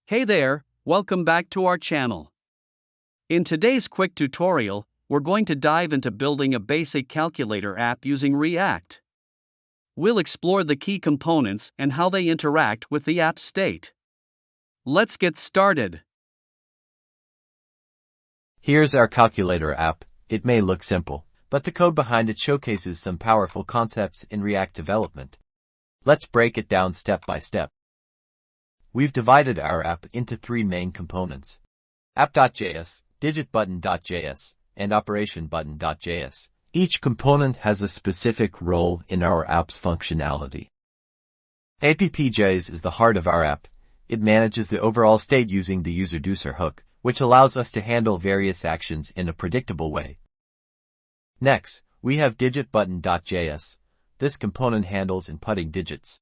Hey there, welcome back to our channel. In today's quick tutorial, we're going to dive into building a basic calculator app using React. We'll explore the key components and how they interact with the app state. Let's get started. Here's our calculator app. It may look simple, but the code behind it showcases some powerful concepts in React development. Let's break it down step by step. We've divided our app into three main components: App.js, DigitButton.js, and OperationButton.js. Each component has a specific role in our app's functionality. App.js is the heart of our app. It manages the overall state using the useReducer hook, which allows us to handle various actions in a predictable way. Next, we have DigitButton.js. This component handles inputting digits.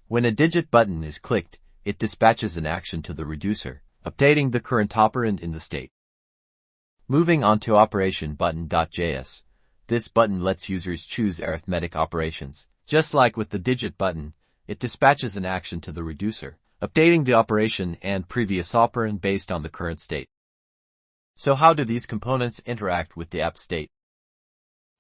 When a digit button is clicked, it dispatches an action to the reducer, updating the current operand in the state. Moving on to OperationButton.js. This button lets users choose arithmetic operations. Just like with the digit button, it dispatches an action to the reducer, updating the operation and previous operand based on the current state. So how do these components interact with the app state?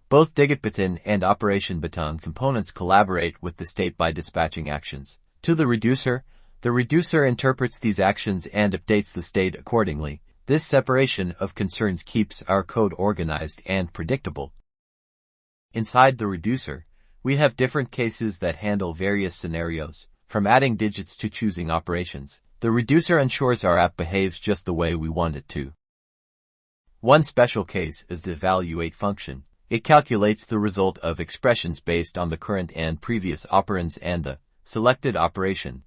Both DigitButton and OperationButton components collaborate with the state by dispatching actions to the reducer. The reducer interprets these actions and updates the state accordingly. This separation of concerns keeps our code organized and predictable. Inside the reducer, we have different cases that handle various scenarios, from adding digits to choosing operations. The reducer ensures our app behaves just the way we want it to. One special case is the evaluate function. It calculates the result of expressions based on the current and previous operands and the selected operation.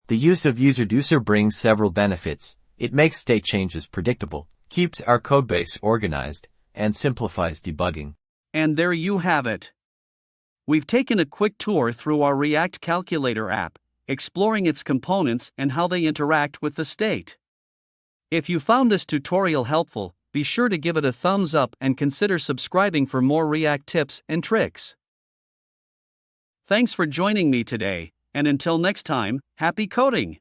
The use of useReducer brings several benefits. It makes state changes predictable, keeps our codebase organized, and simplifies debugging. And there you have it. We've taken a quick tour through our React calculator app, exploring its components and how they interact with the state. If you found this tutorial helpful, be sure to give it a thumbs up and consider subscribing for more React tips and tricks. Thanks for joining me today, and until next time, happy coding!